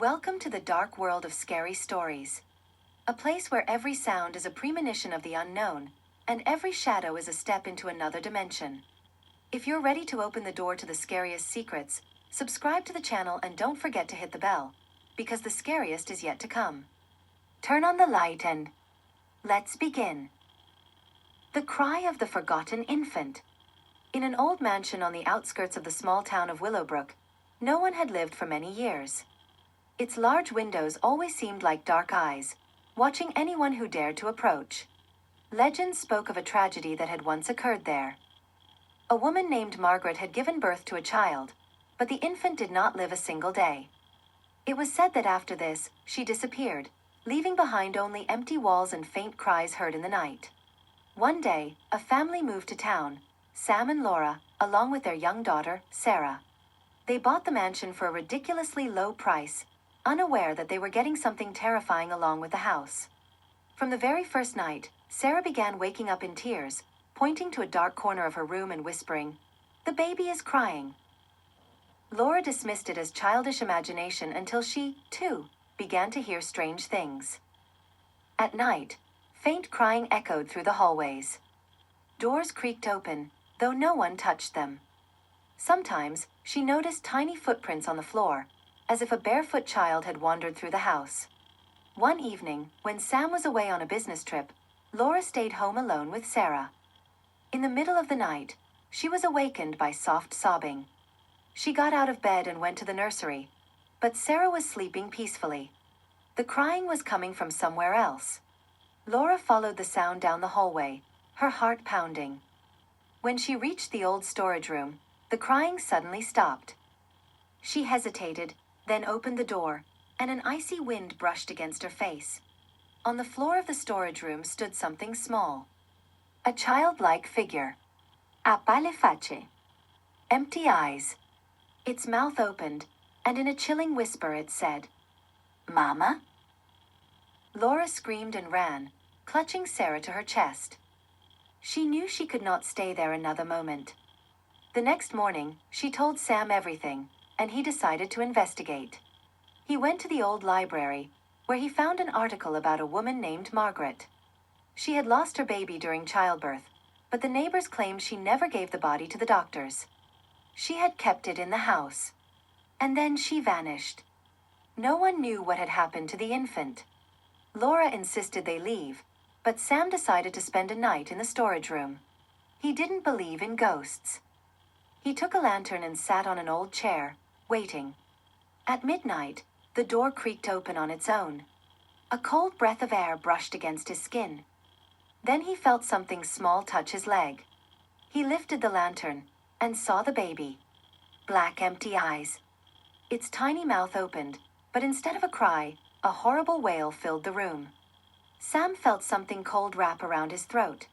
Welcome to the dark world of scary stories. A place where every sound is a premonition of the unknown, and every shadow is a step into another dimension. If you're ready to open the door to the scariest secrets, subscribe to the channel and don't forget to hit the bell, because the scariest is yet to come. Turn on the light and let's begin. The Cry of the Forgotten Infant. In an old mansion on the outskirts of the small town of Willowbrook, no one had lived for many years. Its large windows always seemed like dark eyes, watching anyone who dared to approach. Legends spoke of a tragedy that had once occurred there. A woman named Margaret had given birth to a child, but the infant did not live a single day. It was said that after this, she disappeared, leaving behind only empty walls and faint cries heard in the night. One day, a family moved to town, Sam and Laura, along with their young daughter, Sarah. They bought the mansion for a ridiculously low price, unaware that they were getting something terrifying along with the house. From the very first night, Sarah began waking up in tears, pointing to a dark corner of her room and whispering, "The baby is crying." Laura dismissed it as childish imagination until she, too, began to hear strange things. At night, faint crying echoed through the hallways. Doors creaked open, though no one touched them. Sometimes, she noticed tiny footprints on the floor, as if a barefoot child had wandered through the house. One evening, when Sam was away on a business trip, Laura stayed home alone with Sarah. In the middle of the night, she was awakened by soft sobbing. She got out of bed and went to the nursery, but Sarah was sleeping peacefully. The crying was coming from somewhere else. Laura followed the sound down the hallway, her heart pounding. When she reached the old storage room, the crying suddenly stopped. She hesitated, then opened the door, and an icy wind brushed against her face. On the floor of the storage room stood something small. A childlike figure. Apa le face. Empty eyes. Its mouth opened, and in a chilling whisper it said, "Mama?" Laura screamed and ran, clutching Sarah to her chest. She knew she could not stay there another moment. The next morning, she told Sam everything, and he decided to investigate. He went to the old library, where he found an article about a woman named Margaret. She had lost her baby during childbirth, but the neighbors claimed she never gave the body to the doctors. She had kept it in the house. And then she vanished. No one knew what had happened to the infant. Laura insisted they leave, but Sam decided to spend a night in the storage room. He didn't believe in ghosts. He took a lantern and sat on an old chair, waiting. At midnight, the door creaked open on its own. A cold breath of air brushed against his skin. Then he felt something small touch his leg. He lifted the lantern and saw the baby. Black, empty eyes. Its tiny mouth opened, but instead of a cry, a horrible wail filled the room. Sam felt something cold wrap around his throat.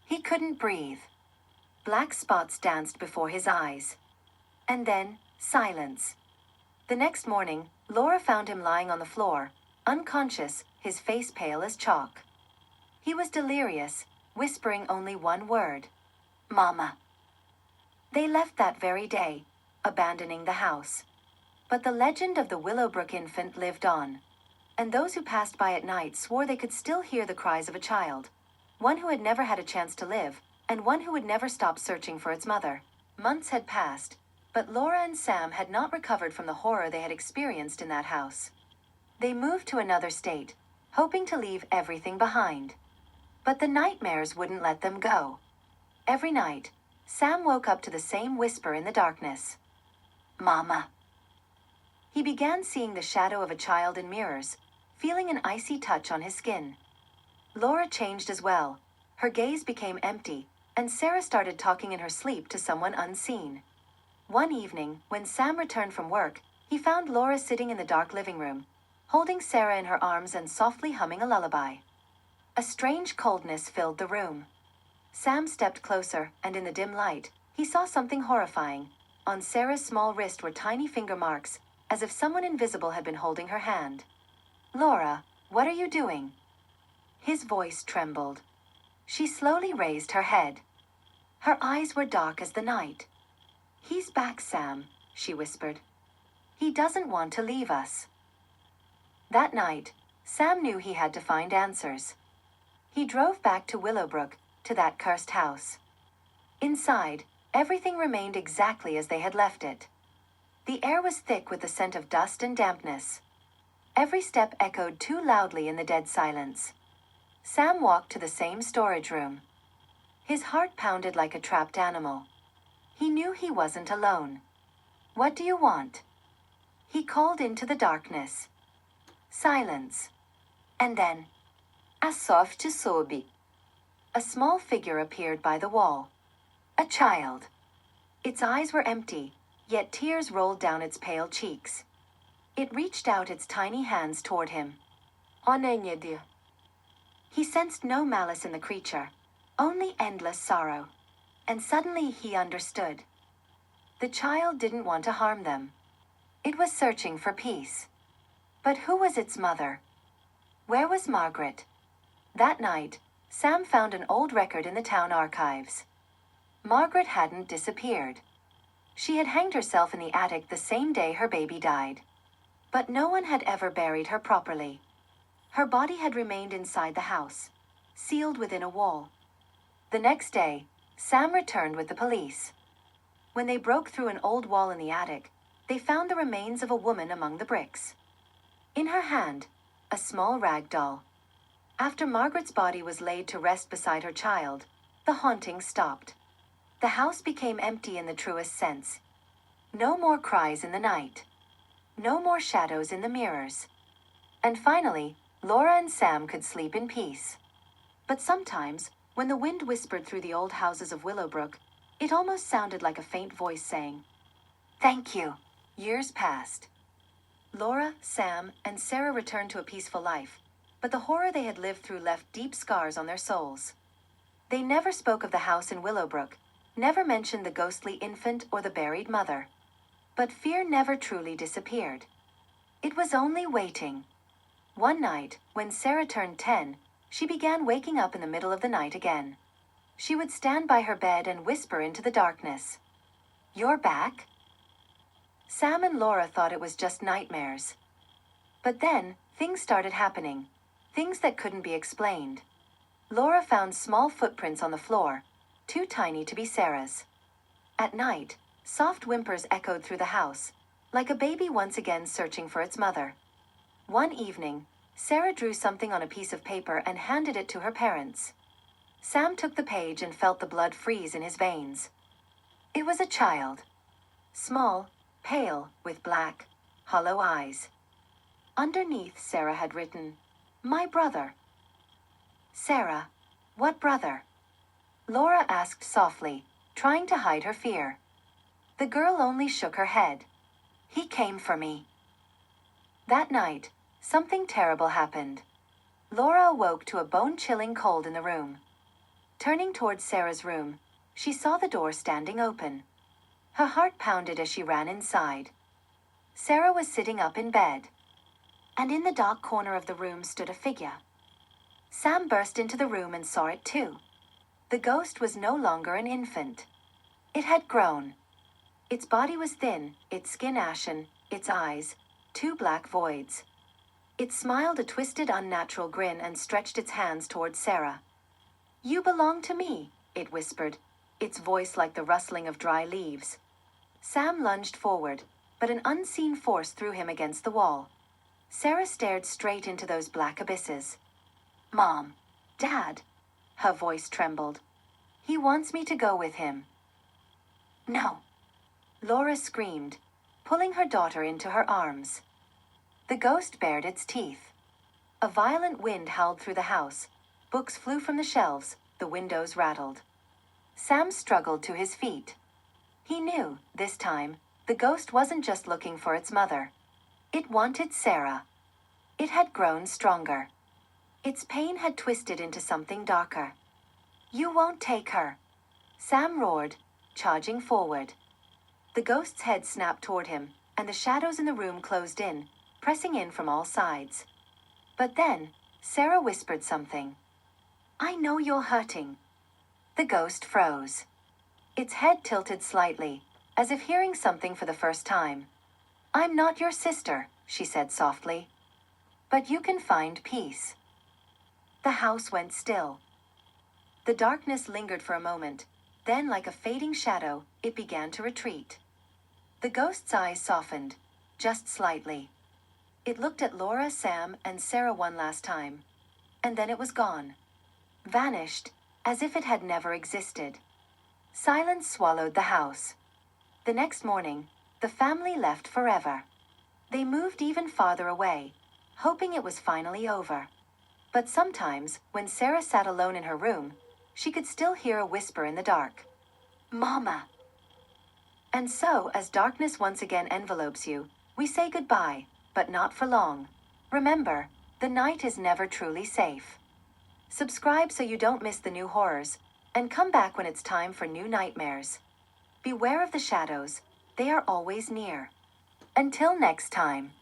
He couldn't breathe. Black spots danced before his eyes. And then, silence. The next morning, Laura found him lying on the floor, unconscious, his face pale as chalk. He was delirious, whispering only one word, "Mama." They left that very day, abandoning the house. But the legend of the Willowbrook infant lived on, and those who passed by at night swore they could still hear the cries of a child, one who had never had a chance to live, and one who would never stop searching for its mother. Months had passed, but Laura and Sam had not recovered from the horror they had experienced in that house. They moved to another state, hoping to leave everything behind. But the nightmares wouldn't let them go. Every night, Sam woke up to the same whisper in the darkness. "Mama." He began seeing the shadow of a child in mirrors, feeling an icy touch on his skin. Laura changed as well. Her gaze became empty, and Sarah started talking in her sleep to someone unseen. One evening, when Sam returned from work, he found Laura sitting in the dark living room, holding Sarah in her arms and softly humming a lullaby. A strange coldness filled the room. Sam stepped closer, and in the dim light, he saw something horrifying. On Sarah's small wrist were tiny finger marks, as if someone invisible had been holding her hand. "Laura, what are you doing?" His voice trembled. She slowly raised her head. Her eyes were dark as the night. "He's back, Sam," she whispered. "He doesn't want to leave us." That night, Sam knew he had to find answers. He drove back to Willowbrook, to that cursed house. Inside, everything remained exactly as they had left it. The air was thick with the scent of dust and dampness. Every step echoed too loudly in the dead silence. Sam walked to the same storage room. His heart pounded like a trapped animal. He knew he wasn't alone. "What do you want?" He called into the darkness. Silence. And then, a soft sobe. A small figure appeared by the wall. A child. Its eyes were empty, yet tears rolled down its pale cheeks. It reached out its tiny hands toward him. "Onenyedia." He sensed no malice in the creature, only endless sorrow. And suddenly he understood. The child didn't want to harm them. It was searching for peace. But who was its mother? Where was Margaret? That night, Sam found an old record in the town archives. Margaret hadn't disappeared. She had hanged herself in the attic the same day her baby died. But no one had ever buried her properly. Her body had remained inside the house, sealed within a wall. The next day, Sam returned with the police. When they broke through an old wall in the attic, they found the remains of a woman among the bricks. In her hand, a small rag doll. After Margaret's body was laid to rest beside her child, the haunting stopped. The house became empty in the truest sense. No more cries in the night. No more shadows in the mirrors. And finally, Laura and Sam could sleep in peace. But sometimes, when the wind whispered through the old houses of Willowbrook, it almost sounded like a faint voice saying, "Thank you." Years passed. Laura, Sam, and Sarah returned to a peaceful life, but the horror they had lived through left deep scars on their souls. They never spoke of the house in Willowbrook, never mentioned the ghostly infant or the buried mother. But fear never truly disappeared. It was only waiting. One night, when Sarah turned 10, she began waking up in the middle of the night again. She would stand by her bed and whisper into the darkness, "You're back?" Sam and Laura thought it was just nightmares. But then, things started happening. Things that couldn't be explained. Laura found small footprints on the floor, too tiny to be Sarah's. At night, soft whimpers echoed through the house, like a baby once again searching for its mother. One evening, Sarah drew something on a piece of paper and handed it to her parents. Sam took the page and felt the blood freeze in his veins. It was a child. Small, pale, with black, hollow eyes. Underneath, Sarah had written, "My brother." "Sarah, what brother?" Laura asked softly, trying to hide her fear. The girl only shook her head. "He came for me." That night, something terrible happened. Laura awoke to a bone-chilling cold in the room. Turning towards Sarah's room, she saw the door standing open. Her heart pounded as she ran inside. Sarah was sitting up in bed. And in the dark corner of the room stood a figure. Sam burst into the room and saw it too. The ghost was no longer an infant. It had grown. Its body was thin, its skin ashen, its eyes, two black voids. It smiled a twisted, unnatural grin and stretched its hands towards Sarah. "You belong to me," it whispered, its voice like the rustling of dry leaves. Sam lunged forward, but an unseen force threw him against the wall. Sarah stared straight into those black abysses. "Mom, Dad," her voice trembled. "He wants me to go with him." "No," Laura screamed, pulling her daughter into her arms. The ghost bared its teeth. A violent wind howled through the house. Books flew from the shelves, the windows rattled. Sam struggled to his feet. He knew, this time, the ghost wasn't just looking for its mother. It wanted Sarah. It had grown stronger. Its pain had twisted into something darker. "You won't take her," Sam roared, charging forward. The ghost's head snapped toward him, and the shadows in the room closed in, pressing in from all sides. But then, Sarah whispered something. "I know you're hurting." The ghost froze. Its head tilted slightly, as if hearing something for the first time. "I'm not your sister," she said softly. but you can find peace. The house went still. The darkness lingered for a moment, then, like a fading shadow, it began to retreat. The ghost's eyes softened, just slightly. It looked at Laura, Sam, and Sarah one last time. And then it was gone. Vanished, as if it had never existed. Silence swallowed the house. The next morning, the family left forever. They moved even farther away, hoping it was finally over. But sometimes, when Sarah sat alone in her room, she could still hear a whisper in the dark. Mama! And so, as darkness once again envelopes you, we say goodbye, but not for long. Remember, the night is never truly safe. Subscribe so you don't miss the new horrors, and come back when it's time for new nightmares. Beware of the shadows, they are always near. Until next time.